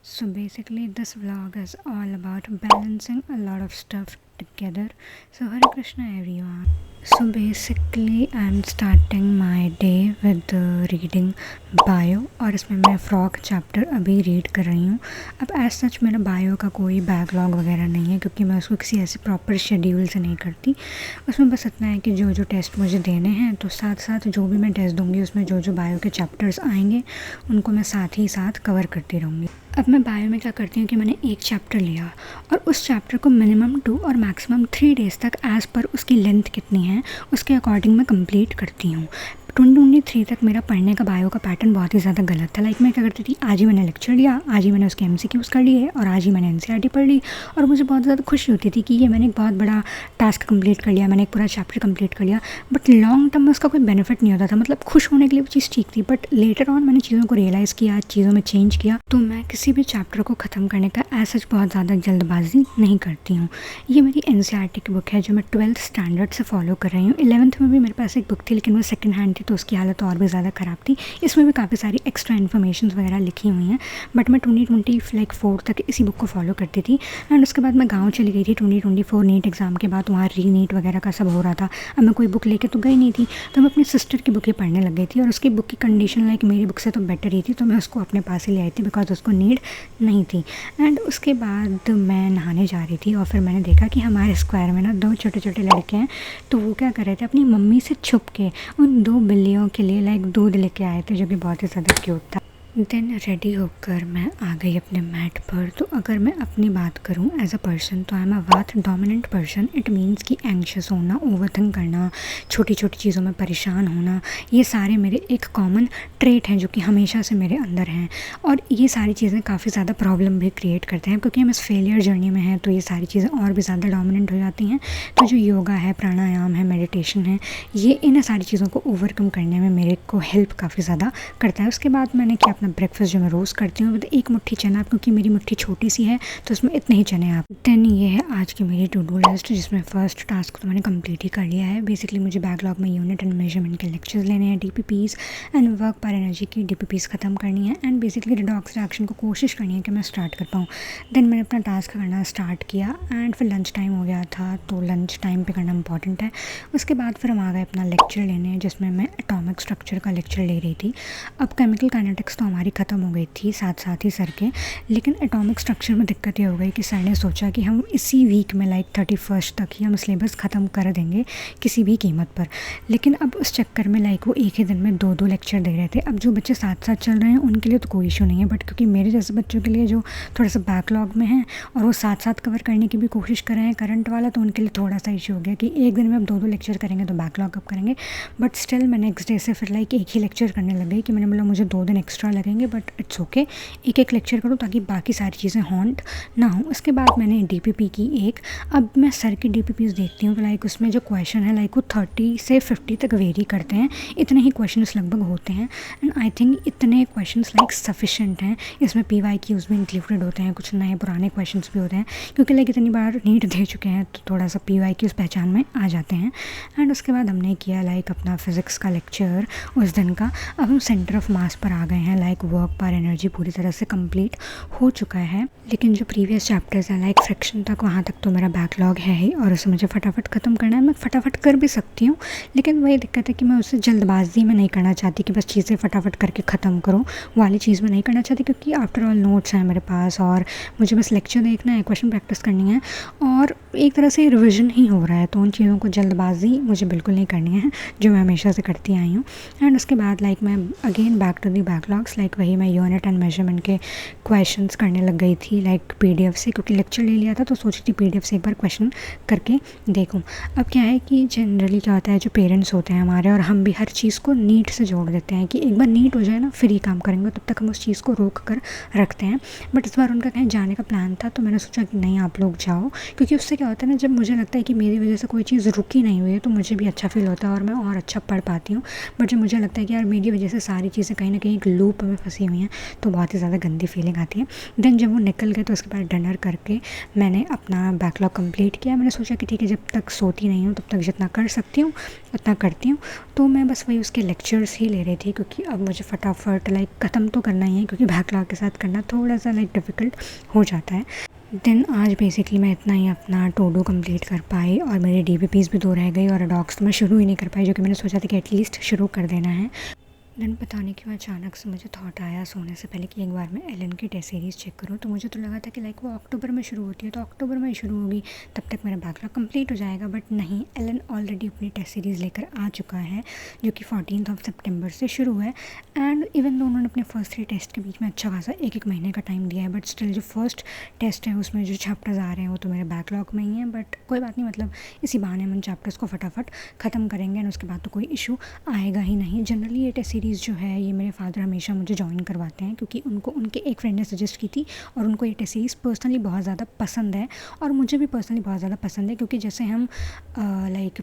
So basically, this vlog is all about balancing a lot of stuff together. So Hare Krishna everyone. So basically, I'm starting my day with reading bio और इसमें मैं frock chapter अभी read कर रही हूँ। अब as such मेरा bio का कोई बैकलॉग वगैरह नहीं है क्योंकि मैं उसको किसी ऐसे प्रॉपर शेड्यूल से नहीं करती। उसमें बस इतना है कि जो जो टेस्ट मुझे देने हैं तो साथ साथ जो भी मैं टेस्ट दूँगी उसमें जो जो बायो के चैप्टर्स आएंगे उनको मैं साथ ही साथ कवर करती रहूँगी। अब मैं बायो में क्या करती हूँ कि मैंने एक चैप्टर लिया और उस चैप्टर को मिनिमम 2 और मैक्सिमम 3 डेज़ तक एज़ पर उसकी लेंथ कितनी है उसके अकॉर्डिंग मैं कंप्लीट करती हूँ। 2023 तक मेरा पढ़ने का बायो का पैटर्न बहुत ही ज़्यादा गलत था। लाइक मैं क्या करती थी, आज ही मैंने लेक्चर लिया, आज ही मैंने उसके एमसीक्यूज़ कर लिए और आज ही मैंने एनसीईआरटी पढ़ ली और मुझे बहुत ज़्यादा खुशी होती थी कि ये मैंने एक बहुत बड़ा टास्क कंप्लीट कर लिया, मैंने एक पूरा चैप्टर कंप्लीट कर लिया। बट लॉन्ग टर्म में उसका कोई बेनिफिट नहीं होता था। मतलब खुश होने के लिए वो चीज़ ठीक थी, बट लेटर ऑन मैंने चीज़ों को रियलाइज़ किया, चीज़ों में चेंज किया। तो मैं किसी भी चैप्टर को ख़त्म करने का ऐसा बहुत ज़्यादा जल्दबाजी नहीं करती हूँ। ये मेरी एनसीईआरटी की बुक है जो मैं 12th स्टैंडर्ड से फॉलो कर रही हूँ। 11th में भी मेरे पास एक बुक थी लेकिन वो सेकेंड हैंड थी तो उसकी हालत और भी ज़्यादा ख़राब थी। इसमें भी काफ़ी सारी एक्स्ट्रा इन्फॉर्मेशन वगैरह लिखी हुई हैं, बट मैं 2024 तक इसी बुक को फॉलो करती थी। एंड उसके बाद मैं गाँव चली गई थी 2024 नीट एग्ज़ाम के बाद। वहाँ री नीट वगैरह का सब हो रहा था। अब मैं कोई बुक लेके तो गई नहीं थी, तो मैं अपनी सिस्टर की बुक ही पढ़ने लग गई थी और उसकी बुक की कंडीशन लाइक मेरी बुक से तो बेटर ही थी, तो मैं उसको अपने पास ही ले आई थी बिकॉज उसको नीड नहीं थी। एंड उसके बाद मैं नहाने जा रही थी और फिर मैंने देखा कि हमारे स्क्वायर में ना 2 छोटे छोटे लड़के हैं। तो वो क्या कर रहे थे, अपनी मम्मी से छुप के उन 2 बिल्लियों के लिए लाइक दूध लेके आए थे जो कि बहुत ही ज़्यादा क्यूट था। देन रेडी होकर मैं आ गई अपने मैट पर। तो अगर मैं अपनी बात करूं एज अ पर्सन तो आई एम अ वाथ डोमिनेंट पर्सन। इट मीन्स कि एंग्शियस होना, ओवरथिंक करना, छोटी छोटी चीज़ों में परेशान होना, ये सारे मेरे एक कॉमन ट्रेट हैं जो कि हमेशा से मेरे अंदर हैं। और ये सारी चीज़ें काफ़ी ज़्यादा प्रॉब्लम भी क्रिएट करते हैं क्योंकि हम इस फेलियर जर्नी में हैं तो ये सारी चीज़ें और भी ज़्यादा डोमिनेंट हो जाती हैं। तो जो योगा है, प्राणायाम है, मेडिटेशन है, ये इन सारी चीज़ों को ओवरकम करने में मेरे को हेल्प काफ़ी ज़्यादा करता है। उसके बाद मैंने किया अपना ब्रेकफास्ट जो मैं रोज़ करती हूँ विद 1 मुट्ठी चना, क्योंकि मेरी मुट्ठी छोटी सी है तो उसमें इतने ही चने आप। देन ये है आज की मेरी टू डू लिस्ट जिसमें फर्स्ट टास्क तो मैंने कंप्लीट ही कर लिया है। बेसिकली मुझे बैकलॉग में यूनिट एंड मेजरमेंट के लेक्चर्स लेने हैं, डीपीपीज़ एंड वर्क पर एनर्जी की डीपीपीज़ ख़त्म करनी है एंड बेसिकली रिडॉक्स रिएक्शन को कोशिश करनी है कि मैं स्टार्ट कर पाऊँ। देन मैंने अपना टास्क करना स्टार्ट किया एंड फिर लंच टाइम हो गया था तो लंच टाइम पे करना इंपॉर्टेंट है। उसके बाद फिर हम आ गए अपना लेक्चर लेने जिसमें मैं एटॉमिक स्ट्रक्चर का लेक्चर ले रही थी। अब केमिकल काइनेटिक्स तो हमारी ख़त्म हो गई थी साथ साथ ही सर के, लेकिन एटॉमिक स्ट्रक्चर में दिक्कत ये हो गई कि सर ने सोचा कि हम इसी वीक में लाइक 31st तक ही हम सिलेबस ख़त्म कर देंगे किसी भी कीमत पर। लेकिन अब उस चक्कर में लाइक वो एक ही दिन में 2-2 लेक्चर दे रहे थे। अब जो बच्चे साथ साथ चल रहे हैं उनके लिए तो कोई इशू नहीं है, बट क्योंकि मेरे जैसे बच्चों के लिए जो थोड़ा सा बैकलॉग में हैं और वो साथ साथ कवर करने की भी कोशिश कर रहे हैं करंट वाला, तो उनके लिए थोड़ा सा इशू हो गया कि एक दिन में अब 2-2 लेक्चर करेंगे तो बैकलॉग कब करेंगे। बट स्टिल मैं नेक्स्ट डे से फिर लाइक एक ही लेक्चर करने लग गई कि मैंने बोला मुझे 2 दिन एक्स्ट्रा लगेंगे बट इट्स ओके, एक एक लेक्चर करूँ ताकि बाकी सारी चीज़ें हॉन्ट ना हो। उसके बाद मैंने डीपीपी की एक। अब मैं सर की डीपीपीज़ देखती हूँ तो लाइक उसमें जो क्वेश्चन है लाइक वो 30 से 50 तक वेरी करते हैं, इतने ही क्वेश्चंस लगभग होते हैं एंड आई थिंक इतने क्वेश्चंस लाइक सफिशेंट हैं। इसमें PYQs भी इंक्लूडेड होते हैं, कुछ नए पुराने क्वेश्चंस भी होते हैं क्योंकि लाइक इतनी बार नीट दे चुके हैं तो थोड़ा सा PYQs पहचान में आ जाते हैं। एंड उसके बाद हमने किया लाइक अपना फिज़िक्स का लेक्चर उस दिन का। अब हम सेंटर ऑफ मास पर आ गए हैं। लाइक वर्क पर एनर्जी पूरी तरह से कंप्लीट हो चुका है, लेकिन जो प्रीवियस चैप्टर्स हैं लाइक फ्रिक्शन तक, वहाँ तक तो मेरा बैकलॉग है ही और उसे मुझे फटाफट ख़त्म करना है। मैं फटाफट कर भी सकती हूँ लेकिन वही दिक्कत है कि मैं उसे जल्दबाजी में नहीं करना चाहती कि बस चीज़ें फटाफट करके ख़त्म करूँ, वाली चीज़ में नहीं करना चाहती क्योंकि आफ्टर ऑल नोट्स हैं मेरे पास और मुझे बस लेक्चर देखना है, क्वेश्चन प्रैक्टिस करनी है और एक तरह से रिविज़न ही हो रहा है। तो उन चीज़ों को जल्दबाजी मुझे बिल्कुल नहीं करनी है जो मैं हमेशा से करती आई हूँ। एंड उसके बाद लाइक मैं again back to the backlogs, like वही मैं यूनिट एंड मेजरमेंट के क्वेश्चंस करने लग गई थी लाइक PDF से, क्योंकि लेक्चर ले लिया था तो सोची थी PDF से एक बार क्वेश्चन करके देखूं। अब क्या है कि जनरली क्या होता है, जो पेरेंट्स होते हैं हमारे और हम भी हर चीज़ को नीट से जोड़ देते हैं कि एक बार नीट हो जाए ना फिर ही काम करेंगे, तब तक हम उस चीज़ को रोक कर रखते हैं। बट इस बार उनका कहीं जाने का प्लान था तो मैंने सोचा कि नहीं आप लोग जाओ, क्योंकि उससे क्या होता है ना, जब मुझे लगता है कि मेरी वजह से कोई चीज़ रुकी नहीं हुई है तो मुझे भी अच्छा फील होता है और मैं और अच्छा पढ़ पाती हूँ। बट जब मुझे लगता है कि यार मेरी वजह से सारी चीज़ें कहीं ना कहीं एक लूप में फंसी हुई हैं तो बहुत ही ज़्यादा गंदी फीलिंग आती है। देन जब वो निकल गए तो उसके बाद डिनर करके मैंने अपना बैकलॉग कंप्लीट किया। मैंने सोचा कि ठीक है, जब तक सोती नहीं हूँ तब तक जितना कर सकती हूँ उतना करती हूँ। तो मैं बस वही उसके लेक्चर्स ही ले रही थी, क्योंकि अब मुझे फटाफट ख़त्म तो करना ही है, क्योंकि बैकलॉग के साथ करना थोड़ा सा डिफ़िकल्ट हो जाता है। देन आज बेसिकली मैं इतना ही अपना टू डू कंप्लीट कर पाई, और मेरे DPPs भी 2 रह गई, और डॉग्स तो मैं शुरू ही नहीं कर पाई, जो कि मैंने सोचा था कि एटलीस्ट शुरू कर देना है। देन पता नहीं क्यों अचानक से मुझे थॉट आया सोने से पहले कि एक बार मैं एलन की टेस्ट सीरीज़ चेक करूँ। तो मुझे तो लगा था कि वो अक्टूबर में शुरू होती है, तो अक्टूबर में ही शुरू होगी, तब तक मेरा बैकलॉग कंप्लीट हो जाएगा। बट नहीं, एलन ऑलरेडी अपनी टेस्ट सीरीज़ लेकर आ चुका है, जो कि 14 सितंबर से शुरू है। एंड इवन दो उन्होंने अपने फर्स्ट 3 टेस्ट के बीच में अच्छा खासा एक महीने का टाइम दिया है, बट स्टिल जो फर्स्ट टेस्ट है उसमें जो चैप्टर्स आ रहे हैं वो तो मेरे बैकलॉग में ही हैं। बट कोई बात नहीं, इसी बहाने हम उन चैप्टर्स को फटाफट ख़त्म करेंगे, एंड उसके बाद तो कोई इशू आएगा ही नहीं। जनरली ये टेस्ट सीरीज़ जो है ये मेरे फादर हमेशा मुझे ज्वाइन करवाते हैं, क्योंकि उनको उनके एक फ्रेंड ने सजेस्ट की थी, और उनको ये टेस्ट सीरीज़ पर्सनली बहुत ज़्यादा पसंद है, और मुझे भी पर्सनली बहुत ज़्यादा पसंद है। क्योंकि जैसे हम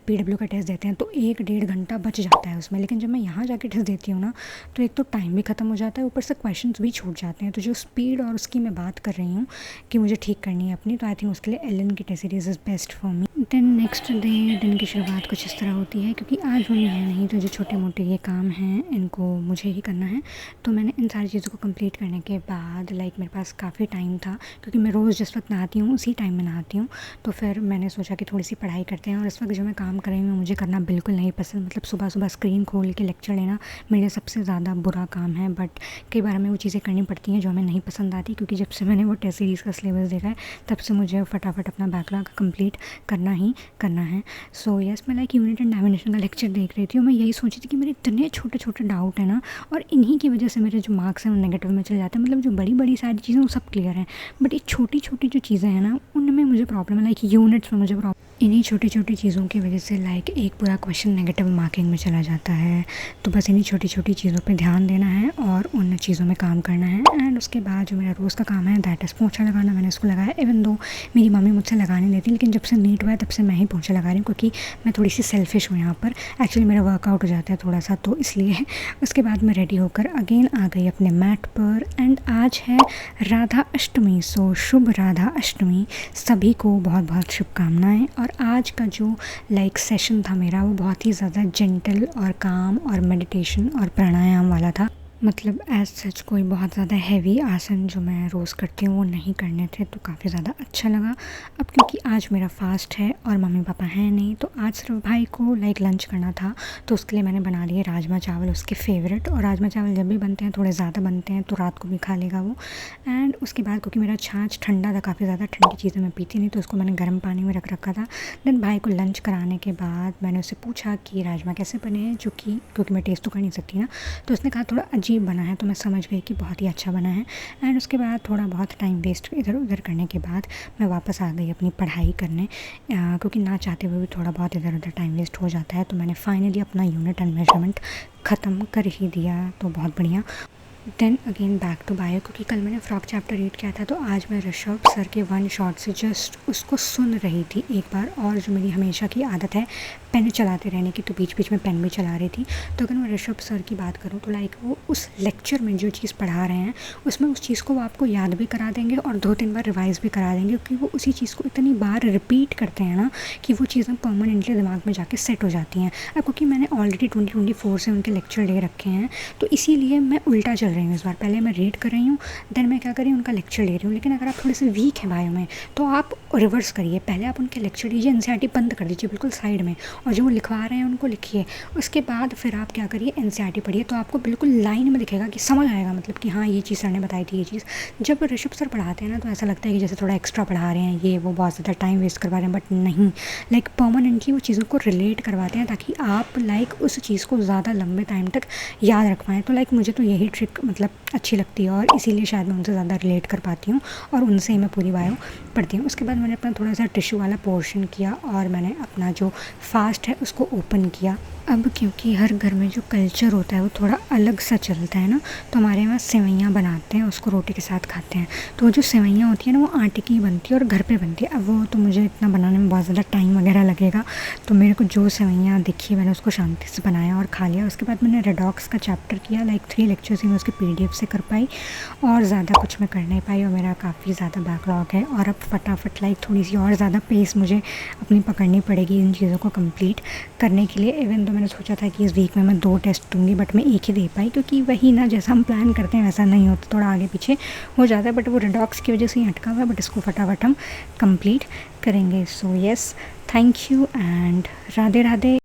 PW का टेस्ट देते हैं तो 1-1.5 घंटा बच जाता है उसमें, लेकिन जब मैं यहाँ जाके टेस्ट देती हूँ ना तो एक तो टाइम भी ख़त्म हो जाता है, ऊपर से क्वेश्चंस भी छूट जाते हैं। तो जो स्पीड और उसकी मैं बात कर रही हूँ कि मुझे ठीक करनी है अपनी, तो आई थिंक उसके लिए एलन की test series is best for me. Then next day, दिन की शुरुआत कुछ इस तरह होती है, क्योंकि आज मम्मी है नहीं, तो जो छोटे मोटे ये काम हैं इनको मुझे ही करना है। तो मैंने इन सारी चीज़ों को कंप्लीट करने के बाद मेरे पास काफ़ी टाइम था, क्योंकि मैं रोज़ जिस वक्त नहाती हूँ उसी टाइम में नहाती हूँ, तो फिर मैंने सोचा कि थोड़ी सी पढ़ाई करते हैं। और इस वक्त जो मैं काम कर रही हूँ मुझे करना बिल्कुल नहीं पसंद, सुबह सुबह स्क्रीन खोल के लेक्चर लेना मेरे लिए सबसे ज़्यादा बुरा काम है। बट कई बार हमें वो चीज़ें करनी पड़ती हैं जो हमें नहीं पसंद आती, क्योंकि जब से मैंने वो टेस्ट सीरीज़ का सिलेबस देखा है तब से मुझे फटाफट अपना बैकलॉग कंप्लीट करना ही करना है। सो यस, मैं यूनिट एंड डायमेंशन का लेक्चर देख रही थी, और मैं यही सोची थी कि मेरे इतने छोटे छोटे डाउट है ना, और इन्हीं की वजह से मेरे जो मार्क्स हैं वो नेगेटिव में चले जाते हैं। जो बड़ी बड़ी सारी चीज़ें वो सब क्लियर हैं, बट ये छोटी छोटी जो चीज़ें हैं ना उनमें मुझे प्रॉब्लम है, यूनिट्स में मुझे प्रॉब्लम। इन्हीं छोटी छोटी चीज़ों की वजह से एक पूरा क्वेश्चन नेगेटिव मार्किंग में चला जाता है। तो बस इन्हीं छोटी छोटी चीज़ों पे ध्यान देना है और उन चीज़ों में काम करना है। एंड उसके बाद जो मेरा रोज़ का काम है दैट इज़ पोंछा लगाना, मैंने उसको लगाया। इवन दो मेरी मम्मी मुझसे लगाने देती, लेकिन जब से नीट हुआ है तब से मैं ही पोंछा लगा रही हूँ, क्योंकि मैं थोड़ी सी सेल्फिश हूँ यहाँ पर। एक्चुअली मेरा वर्कआउट हो जाता है थोड़ा सा, तो इसलिए। उसके बाद मैं रेडी होकर अगेन आ गई अपने मैट पर। एंड आज है राधा अष्टमी, सो शुभ राधा अष्टमी, सभी को बहुत बहुत शुभकामनाएं। और आज का जो सेशन था मेरा वो बहुत ही ज़्यादा जेंटल और काम और मेडिटेशन और प्राणायाम वाला था। एज सच कोई बहुत ज़्यादा हैवी आसन जो मैं रोज़ करती हूँ वो नहीं करने थे, तो काफ़ी ज़्यादा अच्छा लगा। अब क्योंकि आज मेरा फास्ट है और मम्मी पापा हैं नहीं, तो आज सिर्फ भाई को लंच करना था, तो उसके लिए मैंने बना लिए राजमा चावल, उसके फेवरेट। और राजमा चावल जब भी बनते हैं थोड़े ज़्यादा बनते हैं, तो रात को भी खा लेगा वो। एंड उसके बाद क्योंकि मेरा छाछ ठंडा था, काफ़ी ज़्यादा ठंडी चीज़ें मैं पीती नहीं, तो उसको मैंने गर्म पानी में रख रखा था। देन भाई को लंच कराने के बाद मैंने उससे पूछा कि राजमा कैसे बने हैं, क्योंकि मैं टेस्ट तो कर नहीं सकती ना, तो उसने कहा थोड़ा अजीब बना है, तो मैं समझ गई कि बहुत ही अच्छा बना है। एंड उसके बाद थोड़ा बहुत टाइम वेस्ट इधर उधर करने के बाद मैं वापस आ गई अपनी पढ़ाई करने, क्योंकि ना चाहते हुए भी थोड़ा बहुत इधर उधर टाइम वेस्ट हो जाता है। तो मैंने फाइनली अपना यूनिट एंड मेजरमेंट ख़त्म कर ही दिया, तो बहुत बढ़िया। Then again back to bio, क्योंकि कल मैंने फ्रॉक चैप्टर रीड किया था, तो आज मैं ऋषभ सर के वन शॉट से जस्ट उसको सुन रही थी एक बार। और जो मेरी हमेशा की आदत है पेन चलाते रहने की, तो बीच बीच में पेन भी चला रही थी। तो अगर मैं ऋषभ सर की बात करूँ तो वो उस लेक्चर में जो चीज़ पढ़ा रहे हैं उसमें उस चीज़ को वो आपको याद भी करा देंगे और 2-3 बार रिवाइज़ भी करा देंगे, क्योंकि वो उसी चीज़ को इतनी बार रिपीट करते हैं ना कि वो चीज़ें परमानेंटली दिमाग में जाके सेट हो जाती हैं। अब क्योंकि मैंने ऑलरेडी 2024 से उनके लेक्चर ले रखे हैं, तो इसीलिए मैं उल्टा चल रही हूँ इस बार। पहले मैं रीड कर रही हूँ, देन मैं क्या कर रही हूँ उनका लेक्चर ले रही हूँ। लेकिन अगर आप थोड़े से वीक हैं बायो में तो आप रिवर्स करिए, पहले आप उनके लेक्चर लीजिए, एनसीईआरटी बंद कर दीजिए बिल्कुल साइड में, और जो वो लिखवा रहे हैं उनको लिखिए। उसके बाद फिर आप क्या करिए, एनसीईआरटी पढ़िए, तो आपको बिल्कुल लाइन में दिखेगा कि समझ आएगा, कि हाँ ये चीज़ सर ने बताई थी ये चीज़। जब ऋषभ सर पढ़ाते हैं ना तो ऐसा लगता है कि जैसे थोड़ा एक्स्ट्रा पढ़ा रहे हैं, ये वो बहुत ज़्यादा टाइम वेस्ट करवा रहे हैं, बट नहीं, परमानेंटली वो चीज़ों को रिलेट करवाते हैं ताकि आप उस चीज़ को ज़्यादा लंबे टाइम तक याद रख पाएँ। तो मुझे तो यही ट्रिक अच्छी लगती है, और इसीलिए शायद मैं उनसे ज़्यादा रिलेट कर पाती हूँ, और उनसे ही मैं पूरी बायो पढ़ती हूँ। उसके बाद मैंने अपना थोड़ा सा टिश्यू वाला पोर्शन किया, और मैंने अपना जो फास्ट है उसको ओपन किया। अब क्योंकि हर घर में जो कल्चर होता है वो थोड़ा अलग सा चलता है ना, तो हमारे यहाँ सेवइयाँ बनाते हैं, उसको रोटी के साथ खाते हैं। तो वो जो सेवइयाँ होती है ना वो आटे की बनती है और घर पे बनती है। अब वो तो मुझे इतना बनाने में बहुत ज़्यादा टाइम वगैरह लगेगा, तो मेरे को जो सेवइयाँ दिखी मैंने उसको शांति से बनाया और खा लिया। उसके बाद मैंने रेडॉक्स का चैप्टर किया, 3 लेक्चर्स ही मैं उसके PDF से कर पाई और ज़्यादा कुछ मैं कर नहीं पाई और मेरा काफ़ी ज़्यादा बैकलॉग है। और अब फटाफट लाइक थोड़ी सी और ज़्यादा पेस मुझे अपनी पकड़नी पड़ेगी इन चीज़ों को कंप्लीट करने के लिए। इवन तो मैंने सोचा था कि इस वीक में मैं 2 टेस्ट दूँगी, बट मैं 1 ही दे पाई, क्योंकि वही ना, जैसा हम प्लान करते हैं वैसा नहीं होता, थोड़ा आगे पीछे हो जाता है। बट वो रिडॉक्स की वजह से ही अटका हुआ है, बट इसको फटाफट हम कंप्लीट करेंगे। So yes, thank you and Radhe Radhe.